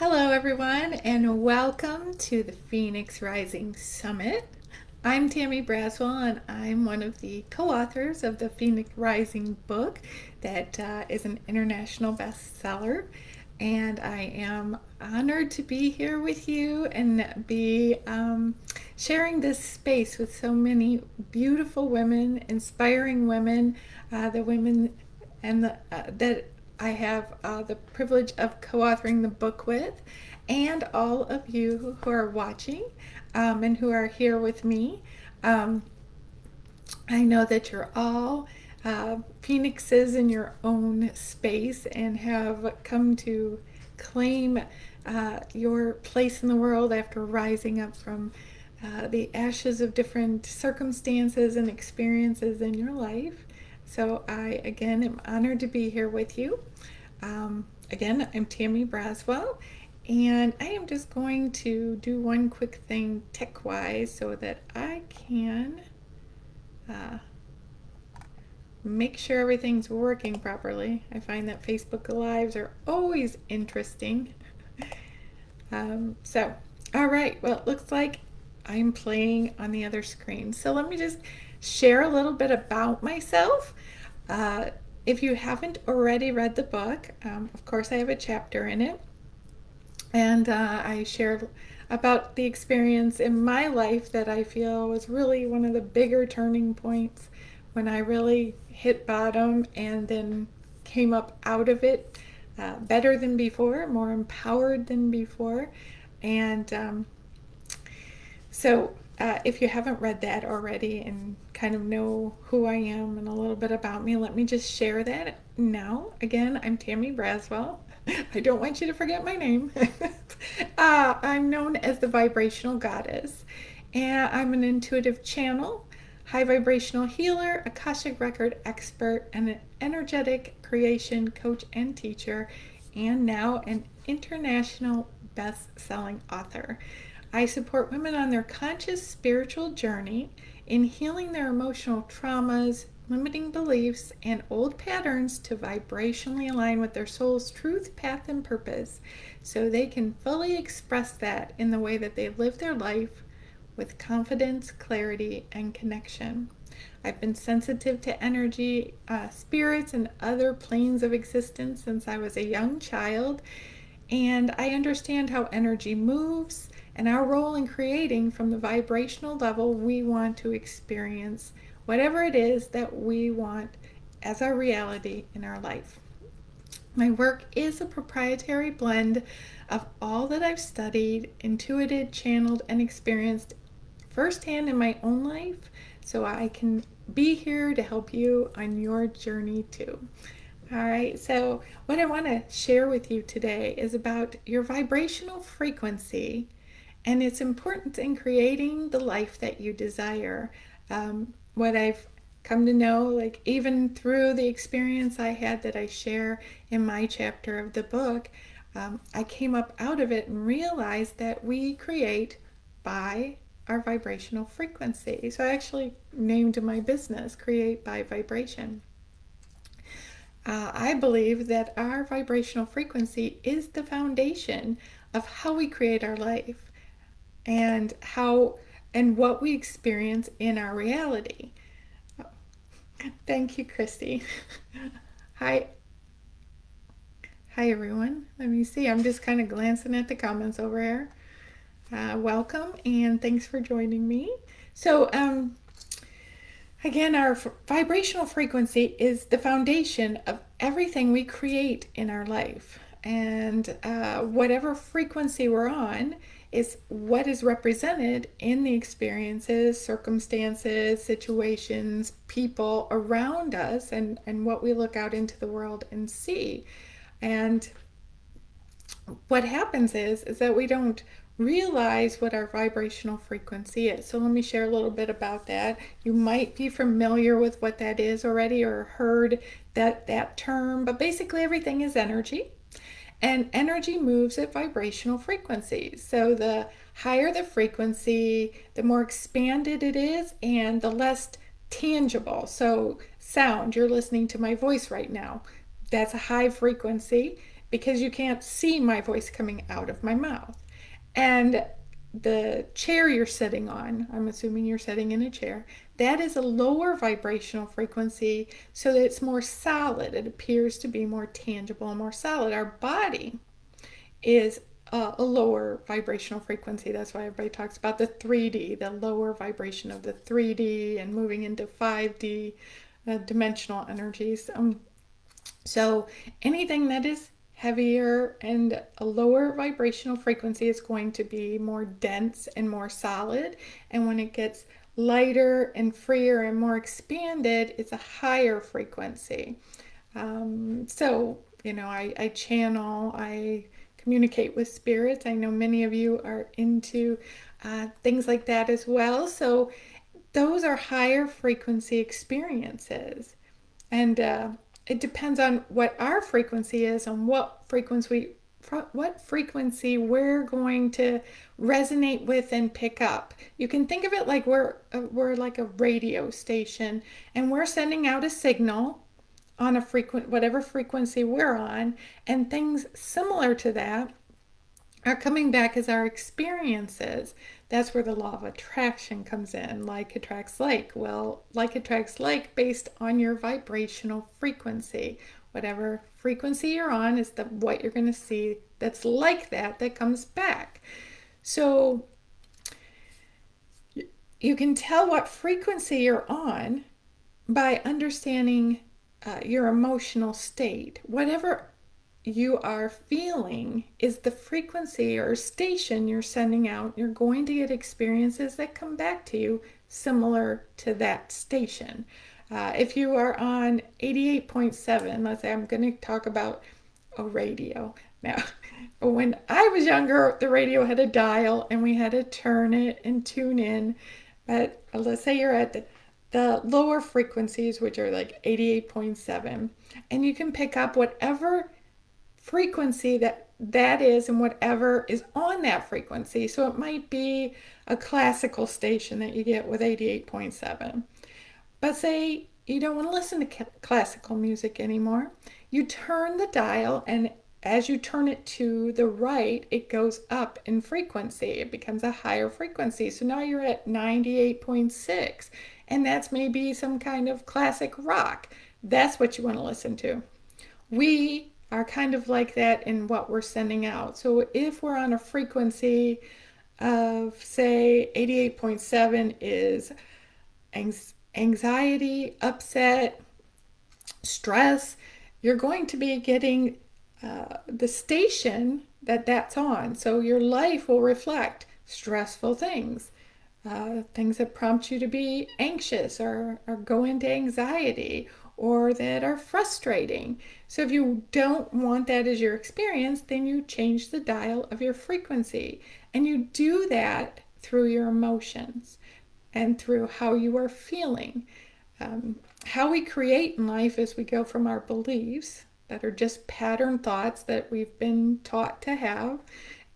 Hello, everyone, and welcome to the Phoenix Rising Summit. I'm Tammy Braswell, and I'm one of the co-authors of the Phoenix Rising book that is an international bestseller. And I am honored to be here with you and be sharing this space with so many beautiful women, inspiring women, the women and that I have the privilege of co-authoring the book with, and all of you who are watching and who are here with me. Um, I know that you're all phoenixes in your own space and have come to claim your place in the world after rising up from the ashes of different circumstances and experiences in your life. So I, again, am honored to be here with you. Again, I'm Tammy Braswell, and I am just going to do one quick thing tech-wise so that I can uh, make sure everything's working properly. I find that Facebook Lives are always interesting. So, all right, well, it looks like I'm playing on the other screen. So let me just share a little bit about myself. If you haven't already read the book, of course, I have a chapter in it. And I shared about the experience in my life that I feel was really one of the bigger turning points when I really hit bottom and then came up out of it better than before, more empowered than before. And if you haven't read that already and kind of know who I am and a little bit about me, let me just share that now. Again, I'm Tammy Braswell. I don't want you to forget my name. I'm known as the Vibrational Goddess, and I'm an intuitive channel, high vibrational healer, Akashic Record expert, and an energetic creation coach and teacher, and now an international best-selling author. I support women on their conscious spiritual journey in healing their emotional traumas, limiting beliefs, and old patterns to vibrationally align with their soul's truth, path, and purpose so they can fully express that in the way that they live their life with confidence, clarity, and connection. I've been sensitive to energy, spirits, and other planes of existence since I was a young child, and I understand how energy moves and our role in creating from the vibrational level we want to experience whatever it is that we want as our reality in our life. My work is a proprietary blend of all that I've studied, intuited, channeled, and experienced firsthand in my own life, so I can be here to help you on your journey too. All right, so what I want to share with you today is about your vibrational frequency and its importance in creating the life that you desire. What I've come to know, like even through the experience I had that I share in my chapter of the book, I came up out of it and realized that we create by our vibrational frequency. So I actually named my business Create by Vibration. I believe that our vibrational frequency is the foundation of how we create our life and what we experience in our reality. Thank you, Christy. Hi, hi everyone. Let me see. I'm just kind of glancing at the comments over here. Welcome and thanks for joining me. So, again, our vibrational frequency is the foundation of everything we create in our life. And whatever frequency we're on is what is represented in the experiences, circumstances, situations, people around us, and what we look out into the world and see. And what happens is that we don't realize what our vibrational frequency is. So let me share a little bit about that. You might be familiar with what that is already or heard that term, but basically everything is energy. And energy moves at vibrational frequencies. So the higher the frequency, the more expanded it is and the less tangible. So sound, you're listening to my voice right now. That's a high frequency. because you can't see my voice coming out of my mouth. And the chair you're sitting on, I'm assuming you're sitting in a chair, that is a lower vibrational frequency, so that it's more solid. It appears to be more tangible and more solid. Our body is a lower vibrational frequency. That's why everybody talks about the 3D, the lower vibration of the 3D and moving into 5D dimensional energies. So anything that is heavier and a lower vibrational frequency is going to be more dense and more solid. And when it gets lighter and freer and more expanded, it's a higher frequency. I channel, I communicate with spirits. I know many of you are into things like that as well. So those are higher frequency experiences. And it depends on what our frequency is and what frequency we're going to resonate with and pick up. You can think of it like we're like a radio station, and we're sending out a signal on whatever frequency we're on, and things similar to that are coming back as our experiences. That's where the law of attraction comes in. Like attracts like. Well, like attracts like based on your vibrational frequency. Whatever frequency you're on is what you're going to see that's like that comes back. So you can tell what frequency you're on by understanding your emotional state. Whatever you are feeling is the frequency or station you're sending out. You're going to get experiences that come back to you similar to that station. If you are on 88.7, let's say I'm going to talk about a radio. Now, when I was younger, the radio had a dial and we had to turn it and tune in. But let's say you're at the lower frequencies, which are like 88.7, and you can pick up whatever frequency that is and whatever is on that frequency. So it might be a classical station that you get with 88.7. But say you don't want to listen to classical music anymore. You turn the dial, and as you turn it to the right, it goes up in frequency. It becomes a higher frequency. So now you're at 98.6, and that's maybe some kind of classic rock. That's what you want to listen to. We are kind of like that in what we're sending out. So if we're on a frequency of, say, 88.7 is anxiety, upset, stress, you're going to be getting the station that's on. So your life will reflect stressful things, things that prompt you to be anxious or go into anxiety, or that are frustrating. So if you don't want that as your experience, then you change the dial of your frequency. And you do that through your emotions and through how you are feeling. How we create in life is we go from our beliefs that are just pattern thoughts that we've been taught to have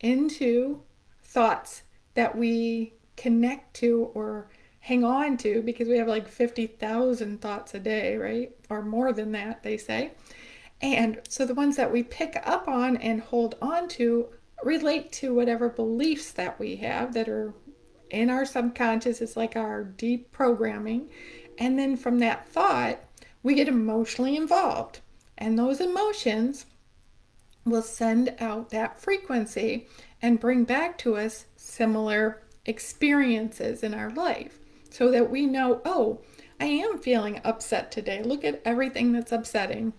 into thoughts that we connect to or hang on to, because we have like 50,000 thoughts a day, right? Or more than that, they say. And so the ones that we pick up on and hold on to relate to whatever beliefs that we have that are in our subconscious. It's like our deep programming. And then from that thought, we get emotionally involved. And those emotions will send out that frequency and bring back to us similar experiences in our life, so that we know, oh, I am feeling upset today. Look at everything that's upsetting.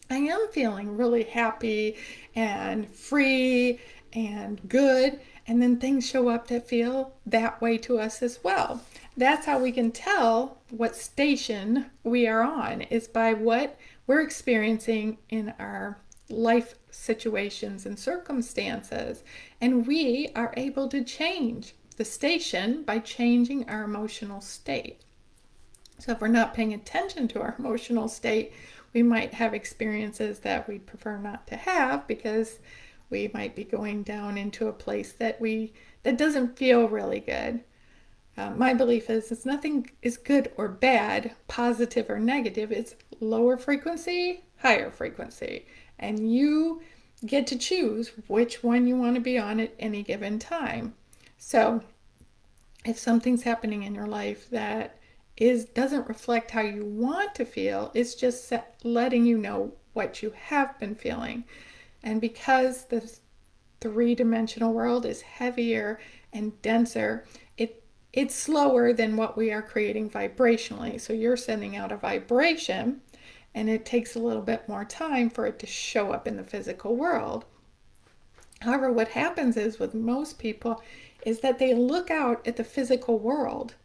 I am feeling really happy and free and good. And then things show up that feel that way to us as well. That's how we can tell what station we are on, is by what we're experiencing in our life situations and circumstances. And we are able to change the station by changing our emotional state. So if we're not paying attention to our emotional state, we might have experiences that we'd prefer not to have, because we might be going down into a place that doesn't feel really good. My belief is it's nothing is good or bad, positive or negative. It's lower frequency, higher frequency. And you get to choose which one you want to be on at any given time. So if something's happening in your life that doesn't reflect how you want to feel, it's just letting you know what you have been feeling. And because the three-dimensional world is heavier and denser, it's slower than what we are creating vibrationally. So you're sending out a vibration, and it takes a little bit more time for it to show up in the physical world. However, what happens is with most people is that they look out at the physical world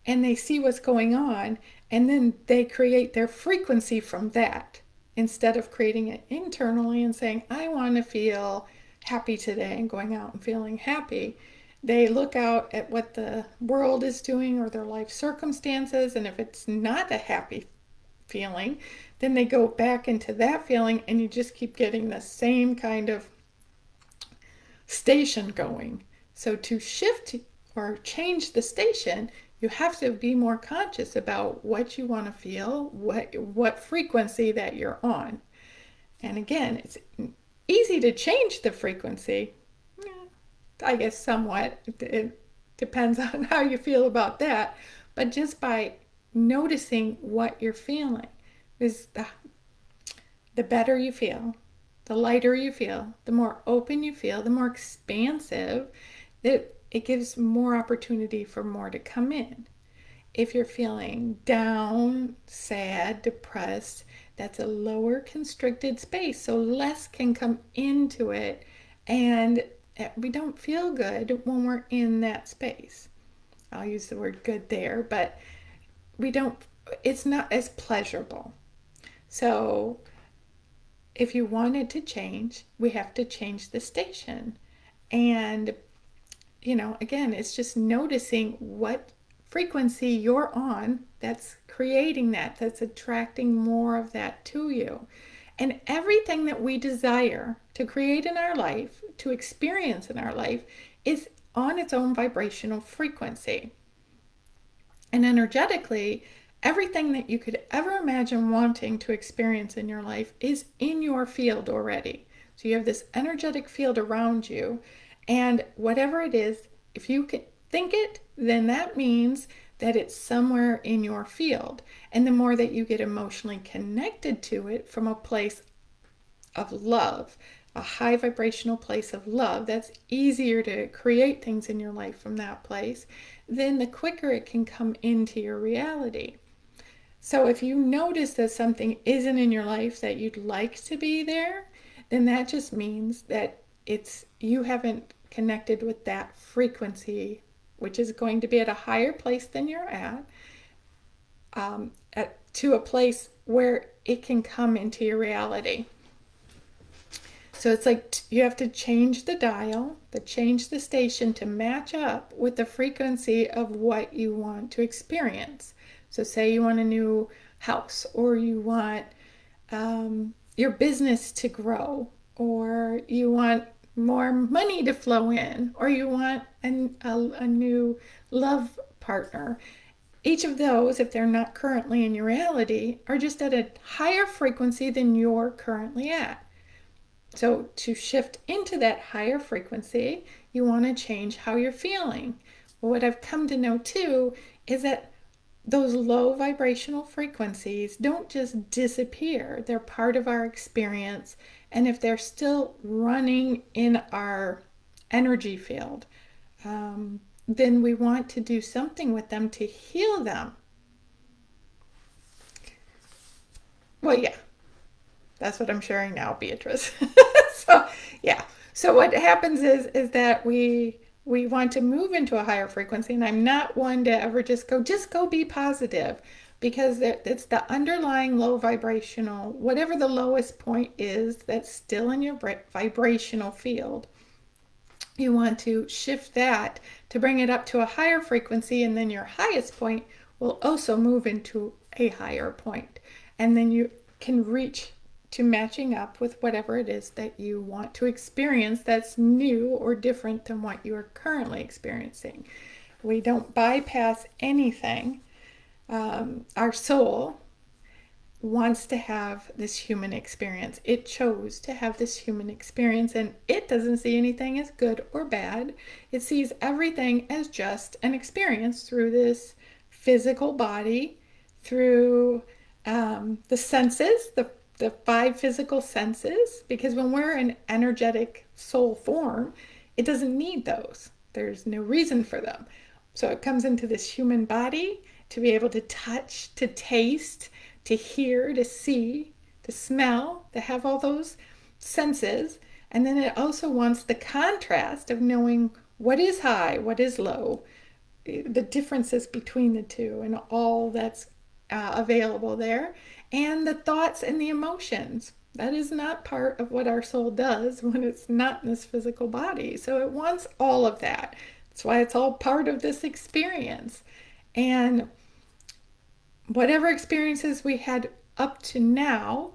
and they see what's going on, and then they create their frequency from that instead of creating it internally and saying, I want to feel happy today and going out and feeling happy. They look out at what the world is doing or their life circumstances, and if it's not a happy feeling, then they go back into that feeling, and you just keep getting the same kind of station going. So to shift or change the station, you have to be more conscious about what you want to feel, what frequency that you're on. And again, it's easy to change the frequency. I guess somewhat. It depends on how you feel about that. But just by noticing what you're feeling, is the better you feel, the lighter you feel, the more open you feel, the more expansive, it gives more opportunity for more to come in. If you're feeling down, sad, depressed, that's a lower constricted space, so less can come into it, and we don't feel good when we're in that space. I'll use the word good there, but we don't, it's not as pleasurable. So if you wanted to change, we have to change the station. And, again, it's just noticing what frequency you're on that's creating that's attracting more of that to you. And everything that we desire to create in our life, to experience in our life, is on its own vibrational frequency. And energetically, everything that you could ever imagine wanting to experience in your life is in your field already. So you have this energetic field around you, and whatever it is, if you can think it, then that means that it's somewhere in your field. And the more that you get emotionally connected to it from a place of love, a high vibrational place of love, that's easier to create things in your life from that place, then the quicker it can come into your reality. So if you notice that something isn't in your life that you'd like to be there, then that just means that you haven't connected with that frequency, which is going to be at a higher place than you're to a place where it can come into your reality. So it's like you have to change the dial, change the station to match up with the frequency of what you want to experience. So say you want a new house, or you want your business to grow, or you want more money to flow in, or you want a new love partner. Each of those, if they're not currently in your reality, are just at a higher frequency than you're currently at. So to shift into that higher frequency, you want to change how you're feeling. Well, what I've come to know too is that those low vibrational frequencies don't just disappear. They're part of our experience. And if they're still running in our energy field, then we want to do something with them to heal them. Well, yeah, that's what I'm sharing now, Beatrice. So, yeah. So what happens is that we want to move into a higher frequency, and I'm not one to ever just go be positive, because it's the underlying low vibrational, whatever the lowest point is that's still in your vibrational field. You want to shift that to bring it up to a higher frequency, and then your highest point will also move into a higher point. And then you can reach to matching up with whatever it is that you want to experience that's new or different than what you are currently experiencing. We don't bypass anything. Our soul wants to have this human experience. It chose to have this human experience, and it doesn't see anything as good or bad. It sees everything as just an experience through this physical body, through the senses, the five physical senses, because when we're in energetic soul form, it doesn't need those. There's no reason for them. So it comes into this human body to be able to touch, to taste, to hear, to see, to smell, to have all those senses. And then it also wants the contrast of knowing what is high, what is low, the differences between the two, and all that's available there, and the thoughts and the emotions. That is not part of what our soul does when it's not in this physical body. So it wants all of that. That's why it's all part of this experience. And whatever experiences we had up to now,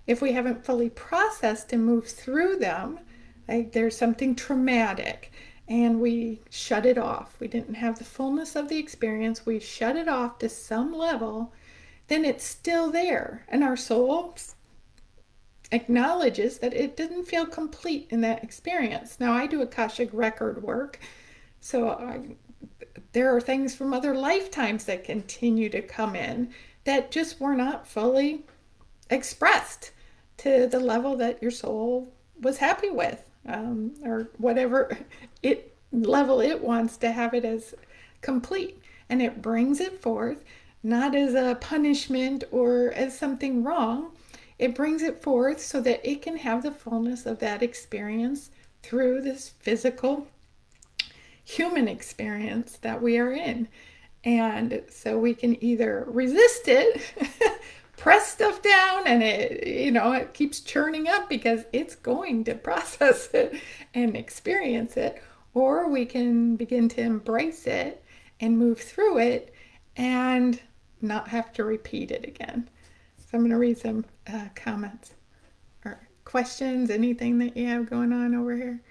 if we haven't fully processed and moved through them, like there's something traumatic and we shut it off, we didn't have the fullness of the experience, we shut it off to some level, then it's still there. And our soul acknowledges that it didn't feel complete in that experience. Now, I do Akashic record work, so there are things from other lifetimes that continue to come in that just were not fully expressed to the level that your soul was happy with, or whatever it level it wants to have it as complete. And it brings it forth not as a punishment or as something wrong. It brings it forth so that it can have the fullness of that experience through this physical human experience that we are in. And so we can either resist it, press stuff down, and it keeps churning up because it's going to process it and experience it, or we can begin to embrace it and move through it and not have to repeat it again. So I'm going to read some comments or questions, anything that you have going on over here.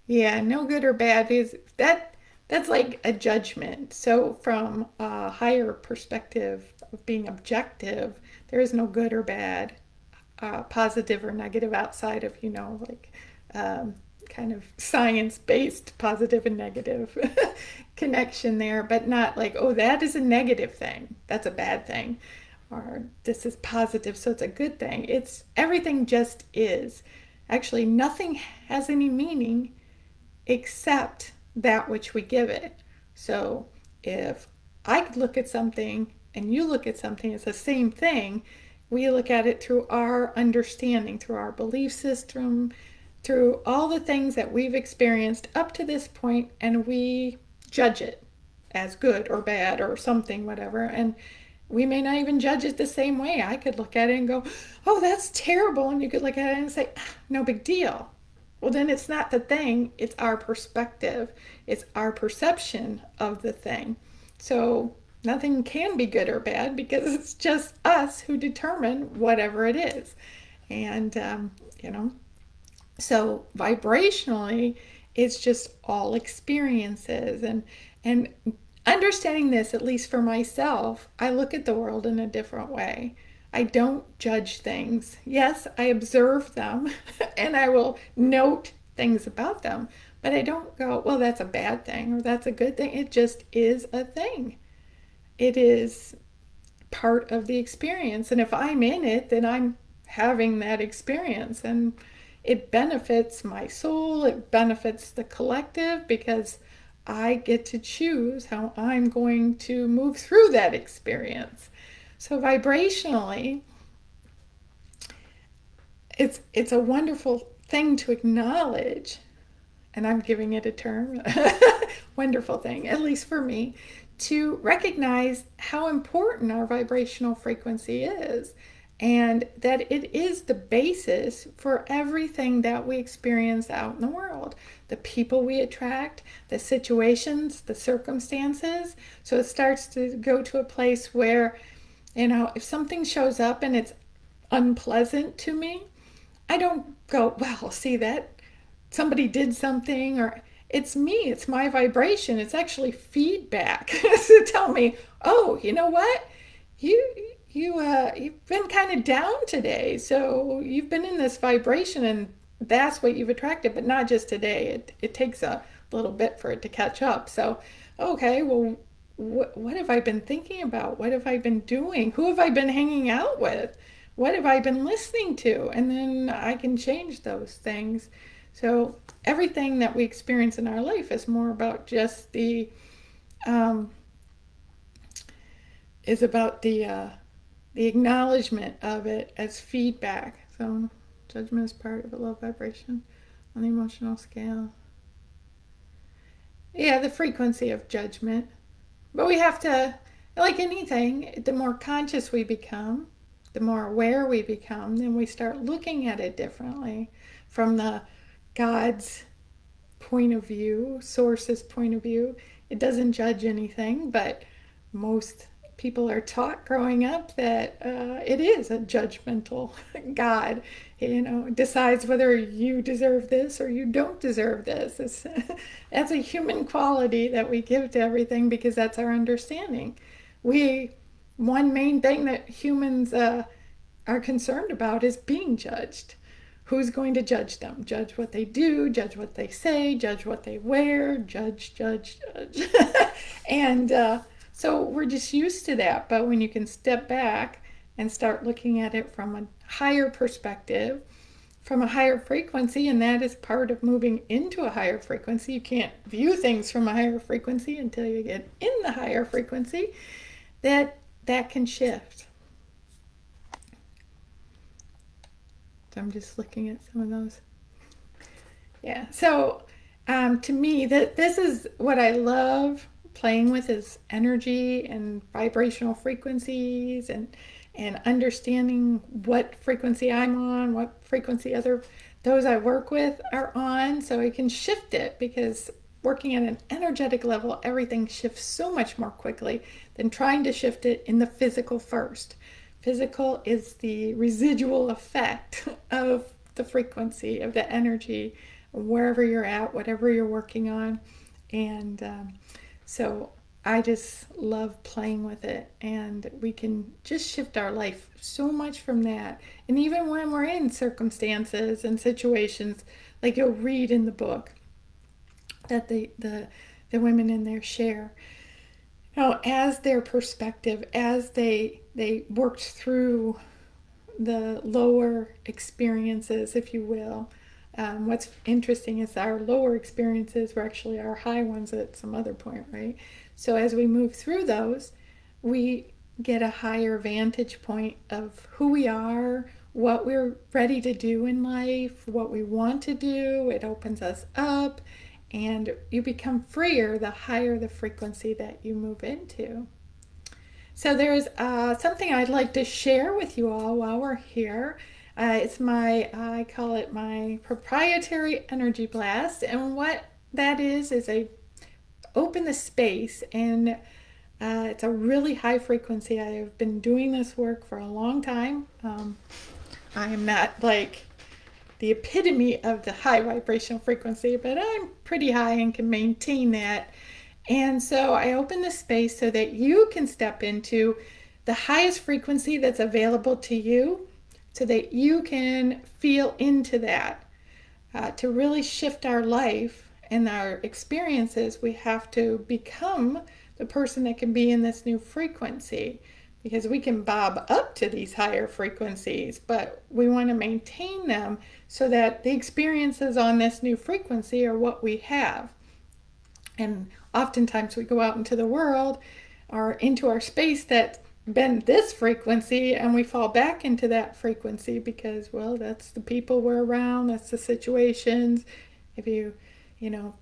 Yeah, no good or bad, because that's like a judgment. So from a higher perspective of being objective, there is no good or bad, positive or negative outside of, like kind of science-based positive and negative connection there, but not like, oh, that is a negative thing. That's a bad thing. Or this is positive, so it's a good thing. It's everything just is. Actually, nothing has any meaning except that which we give it. So if I could look at something and you look at something, it's the same thing. We look at it through our understanding, through our belief system, through all the things that we've experienced up to this point, and we judge it as good or bad or something, whatever. And we may not even judge it the same way. I could look at it and go, oh, that's terrible. And you could look at it and say, no big deal. Well, then it's not the thing, it's our perspective, it's our perception of the thing. So nothing can be good or bad because it's just us who determine whatever it is. And, so vibrationally, it's just all experiences. And understanding this, at least for myself, I look at the world in a different way. I don't judge things. Yes, I observe them and I will note things about them, but I don't go, well, that's a bad thing or that's a good thing. It just is a thing. It is part of the experience. And if I'm in it, then I'm having that experience. And it benefits my soul, it benefits the collective because I get to choose how I'm going to move through that experience. So vibrationally, it's a wonderful thing to acknowledge, and I'm giving it a term, wonderful thing, at least for me, to recognize how important our vibrational frequency is, and that it is the basis for everything that we experience out in the world. The people we attract, the situations, the circumstances. So it starts to go to a place where, if something shows up and it's unpleasant to me, I don't go, well, see that somebody did something, or it's me, it's my vibration, it's actually feedback to tell me, oh, you know what, you've been kind of down today, so you've been in this vibration, and that's what you've attracted, but not just today. It takes a little bit for it to catch up. So okay, well, what have I been thinking about? What have I been doing? Who have I been hanging out with? What have I been listening to? And then I can change those things. So everything that we experience in our life is more about just um, the acknowledgement of it as feedback. So judgment is part of a low vibration on the emotional scale. Yeah, the frequency of judgment. But we have to, like anything, the more conscious we become, the more aware we become, then we start looking at it differently from the God's point of view, source's point of view. It doesn't judge anything, but most people are taught growing up that it is a judgmental God. Decides whether you deserve this or you don't deserve this. That's a human quality that we give to everything because that's our understanding. We One main thing that humans are concerned about is being judged. Who's going to judge them? Judge what they do, judge what they say, judge what they wear, judge. And so we're just used to that. But when you can step back and start looking at it from a higher perspective, from a higher frequency, and that is part of moving into a higher frequency. You can't view things from a higher frequency until you get in the higher frequency. That can shift. So I'm just looking at some of those. Yeah. So to me, this is what I love playing with is energy and vibrational frequencies and understanding what frequency I'm on, what frequency those I work with are on, so I can shift it because working at an energetic level, everything shifts so much more quickly than trying to shift it in the physical first. Physical is the residual effect of the frequency, of the energy, wherever you're at, whatever you're working on. And so I just love playing with it. And we can just shift our life so much from that. And even when we're in circumstances and situations, like you'll read in the book that the women in there share, as their perspective, as they worked through the lower experiences, if you will. What's interesting is our lower experiences were actually our high ones at some other point, right? So as we move through those, we get a higher vantage point of who we are, what we're ready to do in life, what we want to do. It opens us up, and you become freer the higher the frequency that you move into. So there's something I'd like to share with you all while we're here. I call it my proprietary energy blast. And what that is I open the space, and it's a really high frequency. I have been doing this work for a long time. I am not like the epitome of the high vibrational frequency, but I'm pretty high and can maintain that. And so I open the space so that you can step into the highest frequency that's available to you, so that you can feel into that. To really shift our life and our experiences, we have to become the person that can be in this new frequency, because we can bob up to these higher frequencies, but we want to maintain them so that the experiences on this new frequency are what we have. And oftentimes we go out into the world or into our space that's been this frequency, and we fall back into that frequency because, well, that's the people we're around, that's the situations. If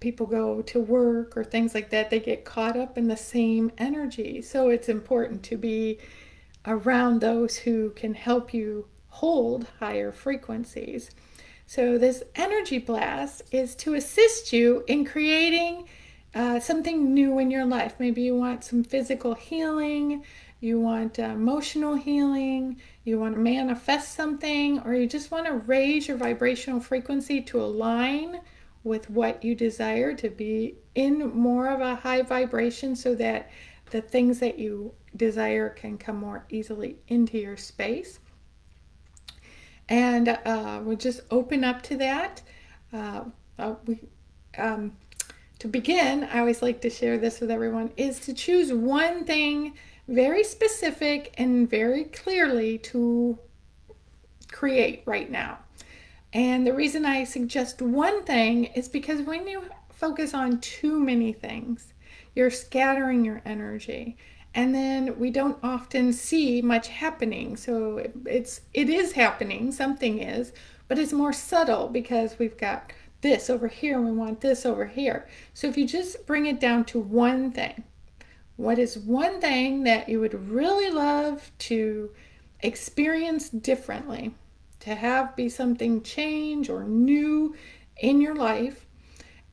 people go to work or things like that, they get caught up in the same energy. So it's important to be around those who can help you hold higher frequencies. So this energy blast is to assist you in creating something new in your life. Maybe you want some physical healing, you want emotional healing, you want to manifest something, or you just want to raise your vibrational frequency to align with what you desire to be in more of a high vibration so that the things that you desire can come more easily into your space. And we'll just open up to that. Uh, we, um, to begin, I always like to share this with everyone, is to choose one thing very specific and very clearly to create right now. And the reason I suggest one thing is because when you focus on too many things, you're scattering your energy. And then we don't often see much happening. So it is happening, something is, but it's more subtle because we've got this over here and we want this over here. So if you just bring it down to one thing, what is one thing that you would really love to experience differently? To have be something change or new in your life,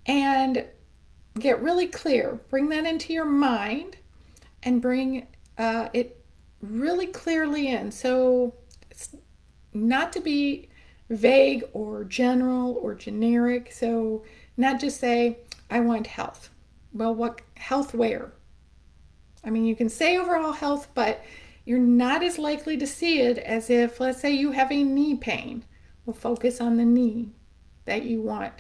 and get really clear. Bring that into your mind and bring it really clearly in. So it's not to be vague or general or generic. So not just say, I want health. Well, what health where? I mean, you can say overall health, but you're not as likely to see it as if, let's say, you have a knee pain. Well, focus on the knee that you want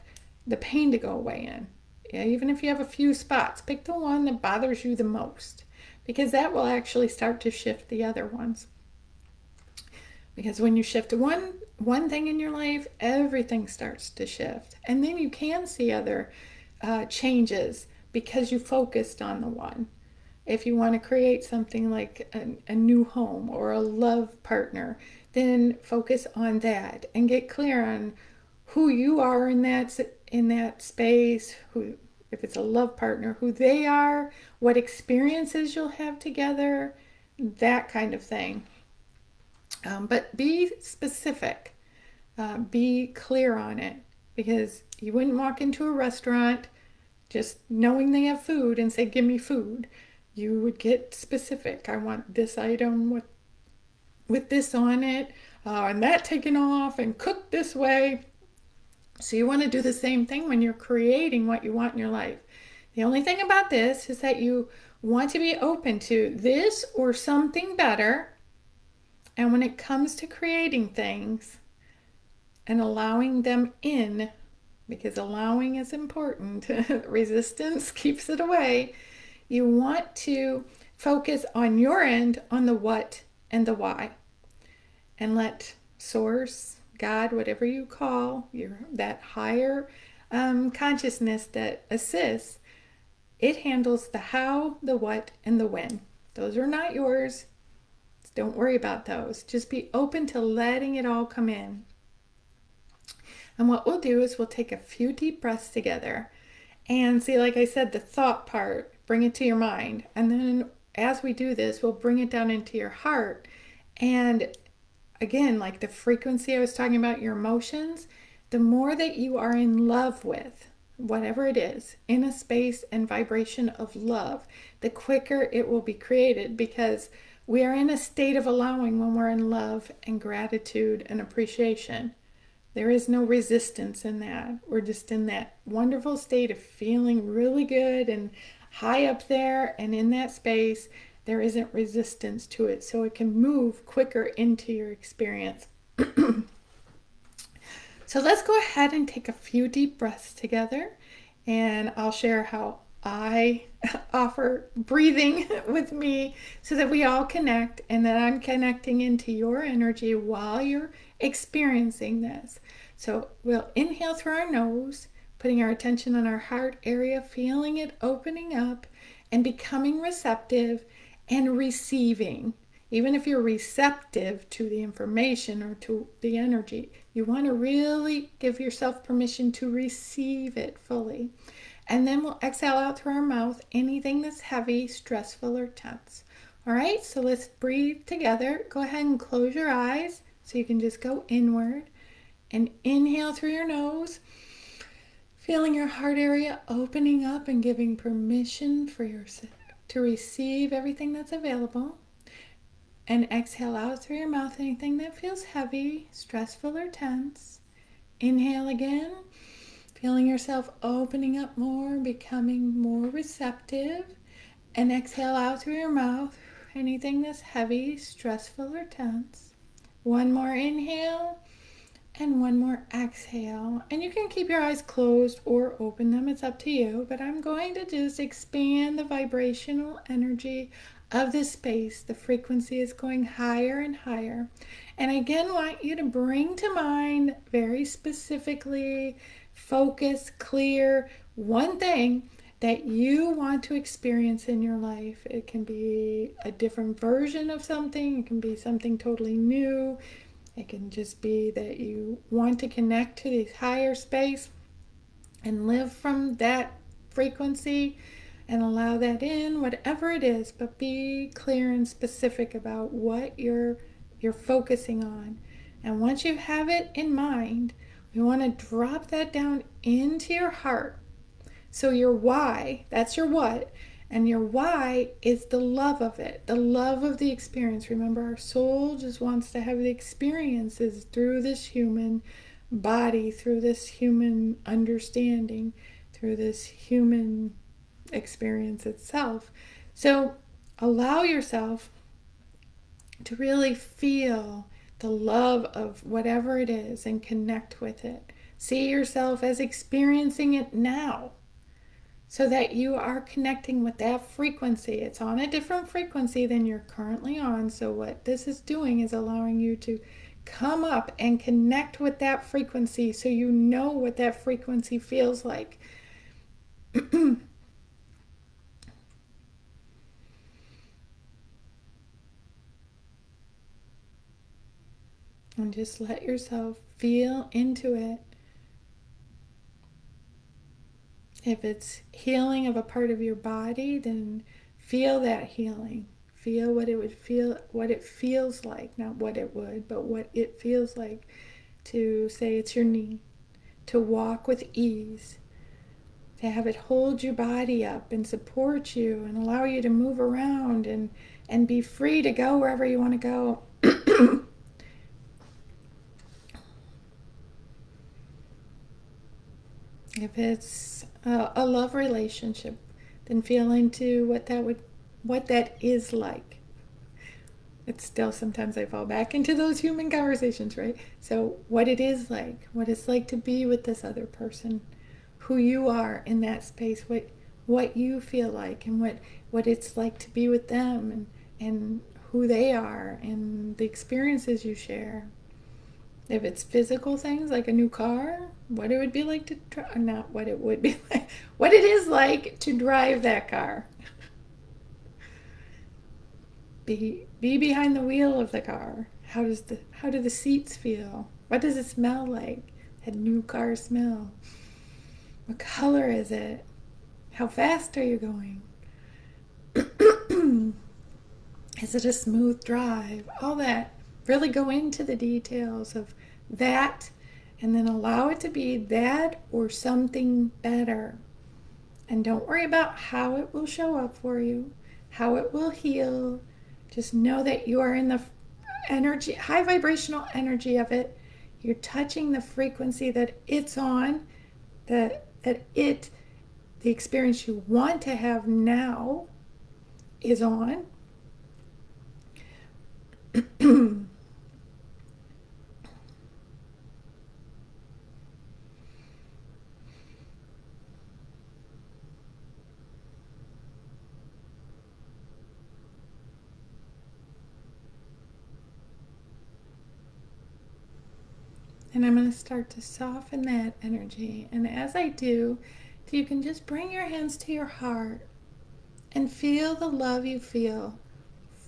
the pain to go away in. Yeah, even if you have a few spots, pick the one that bothers you the most, because that will actually start to shift the other ones. Because when you shift one thing in your life, everything starts to shift, and then you can see other changes because you focused on the one. If you want to create something like a new home or a love partner, then focus on that and get clear on who you are in that space, who, if it's a love partner, who they are, what experiences you'll have together, that kind of thing. But be specific, be clear on it, because you wouldn't walk into a restaurant just knowing they have food and say, give me food. You would get specific. I want this item with this on it, and that taken off and cooked this way. So you want to do the same thing when you're creating what you want in your life. The only thing about this is that you want to be open to this or something better. And when it comes to creating things and allowing them in, because allowing is important, resistance keeps it away, you want to focus on your end on the what and the why. And let source, God, whatever you call that higher consciousness that assists, it handles the how, the what, and the when. Those are not yours. Don't worry about those. Just be open to letting it all come in. And what we'll do is we'll take a few deep breaths together and see, like I said, the thought part, bring it to your mind. And then as we do this, we'll bring it down into your heart. And again, like the frequency I was talking about, your emotions, the more that you are in love with whatever it is, in a space and vibration of love, the quicker it will be created, because we are in a state of allowing when we're in love and gratitude and appreciation. There is no resistance in that. We're just in that wonderful state of feeling really good and high up there, and in that space, there isn't resistance to it, so it can move quicker into your experience. So let's go ahead and take a few deep breaths together, and I'll share how I offer breathing with me so that we all connect, and that I'm connecting into your energy while you're experiencing this. So we'll inhale through our nose, putting our attention on our heart area, feeling it opening up and becoming receptive and receiving. Even if you're receptive to the information or to the energy, you want to really give yourself permission to receive it fully. And then we'll exhale out through our mouth anything that's heavy, stressful, or tense. All right, so let's breathe together. Go ahead and close your eyes so you can just go inward. And inhale through your nose, feeling your heart area opening up and giving permission for yourself to receive everything that's available. And exhale out through your mouth anything that feels heavy, stressful, or tense. Inhale again. Feeling yourself opening up more, becoming more receptive. And exhale out through your mouth anything that's heavy, stressful, or tense. One more inhale and one more exhale. And you can keep your eyes closed or open them, it's up to you. But I'm going to just expand the vibrational energy of this space. The frequency is going higher and higher. And I again want you to bring to mind very specifically, focus, clear, one thing that you want to experience in your life. It can be a different version of something, it can be something totally new. It can just be that you want to connect to this higher space and live from that frequency and allow that in, whatever it is, but be clear and specific about what you're focusing on. And once you have it in mind, you want to drop that down into your heart. So your why, that's your what, and your why is the love of it, the love of the experience. Remember, our soul just wants to have the experiences through this human body, through this human understanding, through this human experience itself. So allow yourself to really feel the love of whatever it is and connect with it. See yourself as experiencing it now, so that you are connecting with that frequency. It's on a different frequency than you're currently on. So what this is doing is allowing you to come up and connect with that frequency so you know what that frequency feels like. And just let yourself feel into it. If it's healing of a part of your body, then feel that healing. Feel what it would feel, what it feels like, not what it would, but what it feels like to say it's your knee, to walk with ease, to have it hold your body up and support you and allow you to move around and be free to go wherever you want to go. If it's a love relationship, then feel into what that is like. It's still sometimes I fall back into those human conversations, right? So what it is like, what it's like to be with this other person, who you are in that space, what you feel like, and what it's like to be with them, and who they are, and the experiences you share. If it's physical things like a new car, what it would be like to drive, not what it would be like, what it is like to drive that car. Be behind the wheel of the car. How do the seats feel? What does it smell like? That new car smell. What color is it? How fast are you going? Is it a smooth drive? All that. Really go into the details of that, and then allow it to be that or something better. And don't worry about how it will show up for you, how it will heal. Just know that you are in the energy, high vibrational energy of it. You're touching the frequency that it's on, the experience you want to have now is on. And I'm going to start to soften that energy. And as I do, if you can just bring your hands to your heart and feel the love you feel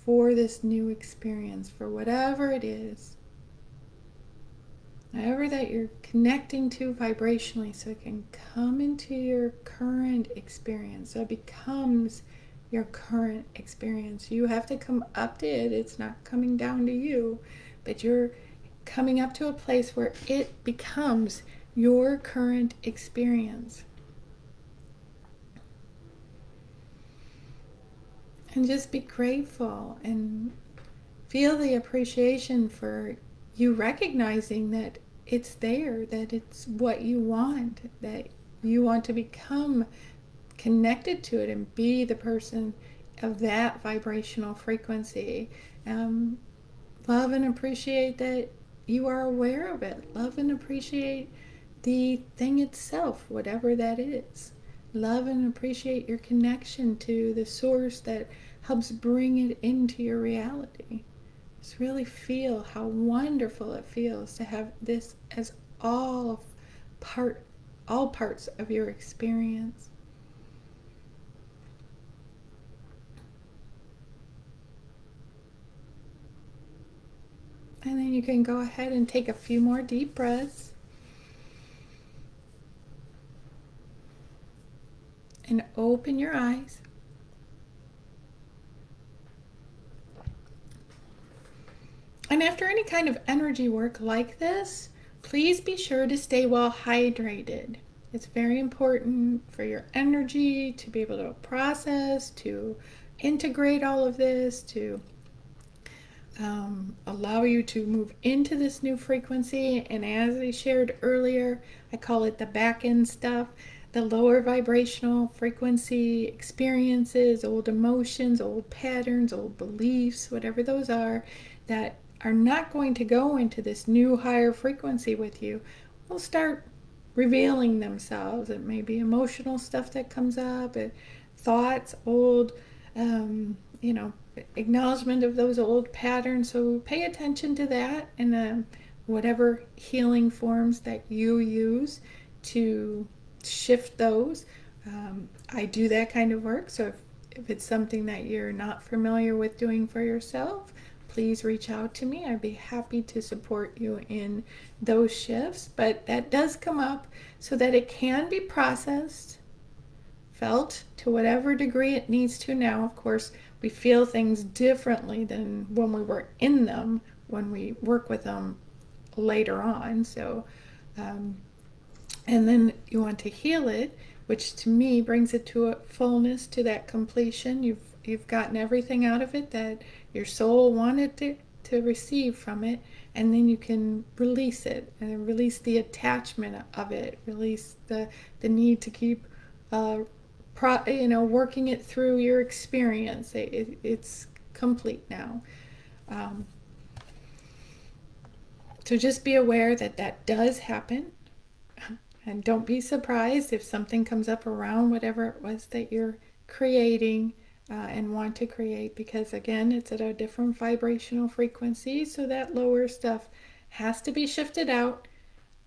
for this new experience, for whatever it is. However that you're connecting to vibrationally, so it can come into your current experience. So it becomes your current experience. You have to come up to it. It's not coming down to you, but you're coming up to a place where it becomes your current experience. And just be grateful and feel the appreciation for you recognizing that it's there, that it's what you want, that you want to become connected to it and be the person of that vibrational frequency. Um, Love and appreciate that you are aware of it. Love and appreciate the thing itself, whatever that is. Love and appreciate your connection to the source that helps bring it into your reality. Just really feel how wonderful it feels to have this as part all parts of your experience. And then you can go ahead and take a few more deep breaths and open your eyes. And after any kind of energy work like this, please be sure to stay well hydrated. It's very important for your energy to be able to process, to integrate all of this, to allow you to move into this new frequency. And as I shared earlier, I call it the back end stuff, the lower vibrational frequency experiences, old emotions, old patterns, old beliefs, whatever those are, that are not going to go into this new higher frequency with you, will start revealing themselves. It may be emotional stuff that comes up, thoughts, old, you know, acknowledgement of those old patterns. So pay attention to that, and whatever healing forms that you use to shift those. I do that kind of work. So if it's something that you're not familiar with doing for yourself, please reach out to me. I'd be happy to support you in those shifts. But that does come up so that it can be processed, felt to whatever degree it needs to now. Of course, we feel things differently than when we were in them, when we work with them later on. So, and then you want to heal it, which to me brings it to a fullness, to that completion. You've gotten everything out of it that your soul wanted to receive from it, and then you can release it and release the attachment of it, release the need to keep working it through your experience. It's complete now. Um, so just be aware that that does happen. And don't be surprised if something comes up around whatever it was that you're creating and want to create, because again, it's at a different vibrational frequency. So that lower stuff has to be shifted out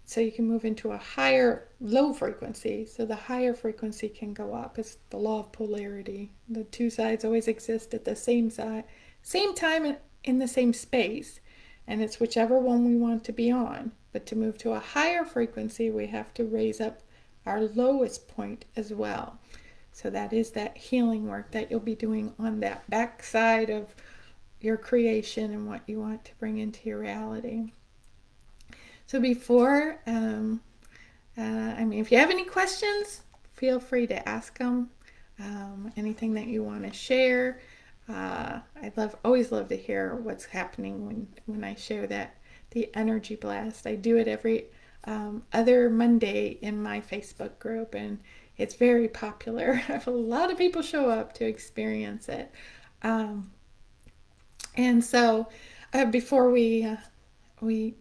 so you can move into a higher low frequency, so the higher frequency can go up. It's the law of polarity. The two sides always exist at the same time in the same space, and it's whichever one we want to be on. But to move to a higher frequency, we have to raise up our lowest point as well. So that is that healing work that you'll be doing on that back side of your creation and what you want to bring into your reality. So before, if you have any questions, feel free to ask them. Anything that you want to share. Always love to hear what's happening when I share the energy blast. I do it every other Monday in my Facebook group, and it's very popular. I have a lot of people show up to experience it. And so before we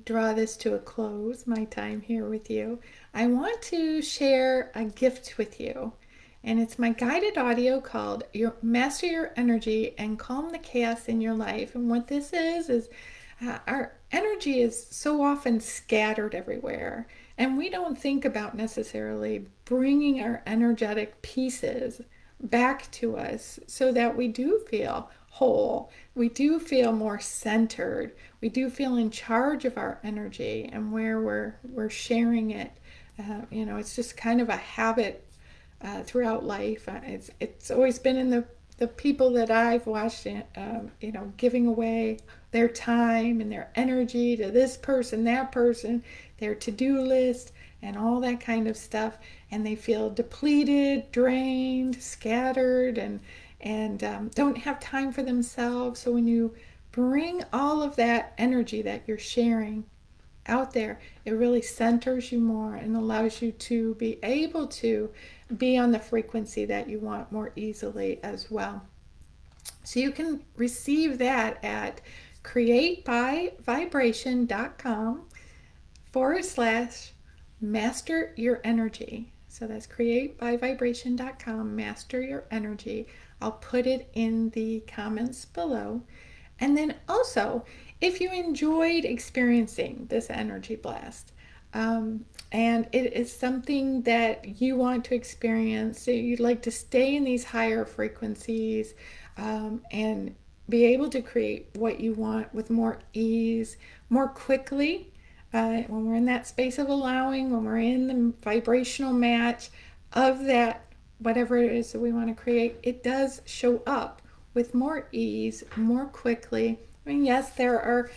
draw this to a close, my time here with you, I want to share a gift with you. And it's my guided audio called Master Your Energy and Calm the Chaos in Your Life. And what this is our energy is so often scattered everywhere. And we don't think about necessarily bringing our energetic pieces back to us so that we do feel whole. We do feel more centered. We do feel in charge of our energy and where we're sharing it. It's just kind of a habit throughout life. It's always been in the people that I've watched, giving away their time and their energy to this person, that person, their to-do list, and all that kind of stuff. And they feel depleted, drained, scattered, and don't have time for themselves. So when you bring all of that energy that you're sharing out there, it really centers you more and allows you to be able to be on the frequency that you want more easily as well. So you can receive that at createbyvibration.com / master your energy. So that's createbyvibration.com, master your energy. I'll put it in the comments below. And then also, if you enjoyed experiencing this energy blast, and it is something that you want to experience, so you'd like to stay in these higher frequencies, and be able to create what you want with more ease, more quickly, when we're in that space of allowing, when we're in the vibrational match of that, whatever it is that we want to create, it does show up with more ease, more quickly. I mean, yes, there are,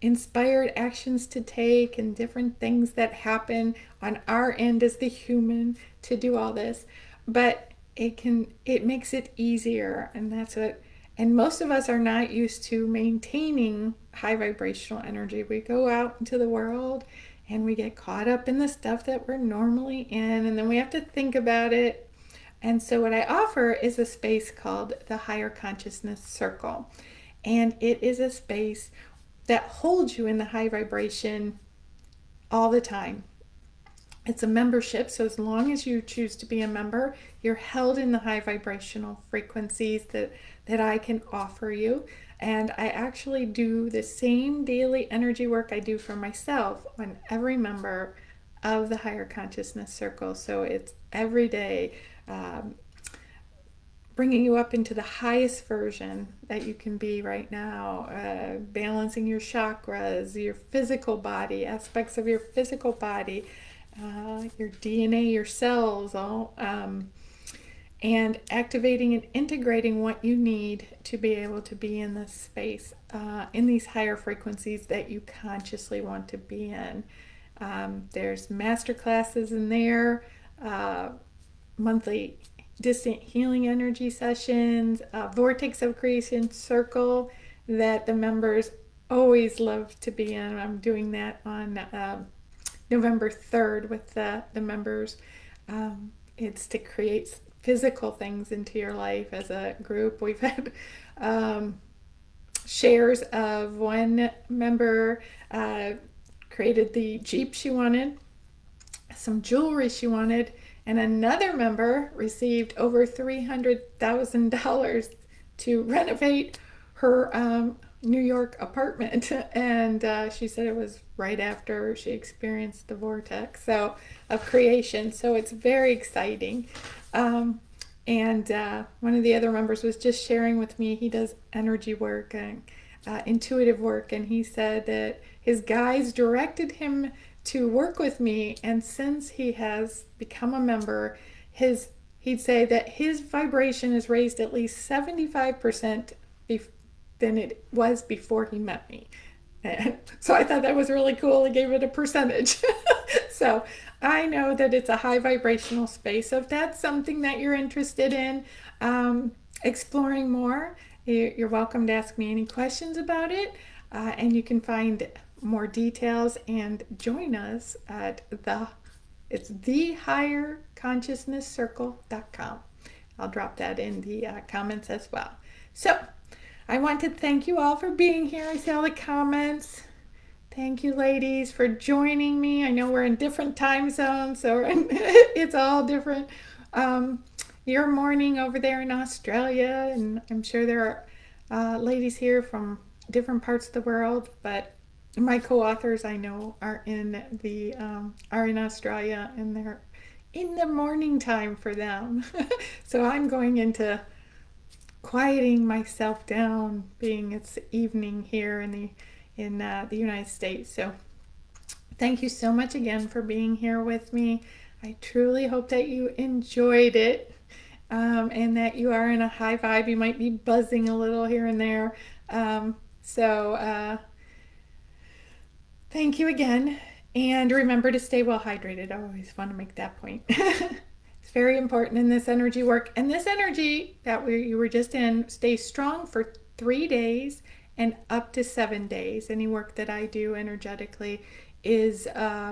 inspired actions to take and different things that happen on our end as the human to do all this, but it makes it easier, and that's what. And most of us are not used to maintaining high vibrational energy. We go out into the world and we get caught up in the stuff that we're normally in, and then we have to think about it. And so, what I offer is a space called the Higher Consciousness Circle. And it is a space that holds you in the high vibration all the time. It's a membership, so as long as you choose to be a member, you're held in the high vibrational frequencies that I can offer you. And I actually do the same daily energy work I do for myself on every member of the Higher Consciousness Circle. So it's every day, bringing you up into the highest version that you can be right now, balancing your chakras, your physical body, aspects of your physical body, your DNA, your cells, all, and activating and integrating what you need to be able to be in this space, in these higher frequencies that you consciously want to be in. There's master classes in there, monthly distant healing energy sessions, vortex of creation circle that the members always love to be in. I'm doing that on November 3rd with the members. It's to create physical things into your life as a group. We've had shares of one member created the Jeep she wanted, some jewelry she wanted, and another member received over $300,000 to renovate her New York apartment. And she said it was right after she experienced the vortex of creation. So it's very exciting. And one of the other members was just sharing with me, he does energy work and intuitive work, and he said that his guides directed him to work with me, and since he has become a member, he'd say that his vibration is raised at least 75% than it was before he met me. And so I thought that was really cool. He gave it a percentage. So I know that it's a high vibrational space. So if that's something that you're interested in exploring more, you're welcome to ask me any questions about it. And you can find more details and join us at it's thehigherconsciousnesscircle.com. I'll drop that in the comments as well. So I want to thank you all for being here. I see all the comments. Thank you, ladies, for joining me. I know we're in different time zones, so it's all different. Your morning over there in Australia, and I'm sure there are ladies here from different parts of the world, but my co-authors I know are in Australia, and they're in the morning time for them. So I'm going into quieting myself down, being it's evening here in the United States. So thank you so much again for being here with me. I truly hope that you enjoyed it, and that you are in a high vibe. You might be buzzing a little here and there. Thank you again, and remember to stay well hydrated. I always want to make that point. It's very important in this energy work, and this energy that you were just in stays strong for 3 days, and up to 7 days. Any work that I do energetically is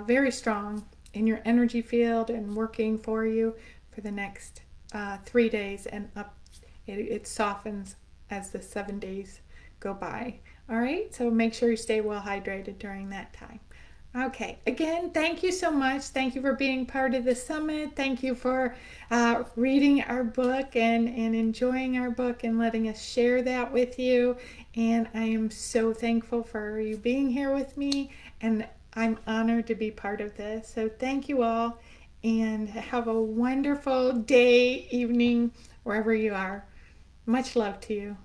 very strong in your energy field and working for you for the next 3 days and up. It softens as the 7 days go by. All right, so make sure you stay well hydrated during that time. Okay, again, thank you so much. Thank you for being part of the summit. Thank you for reading our book and enjoying our book and letting us share that with you. And I am so thankful for you being here with me. And I'm honored to be part of this. So thank you all and have a wonderful day, evening, wherever you are. Much love to you.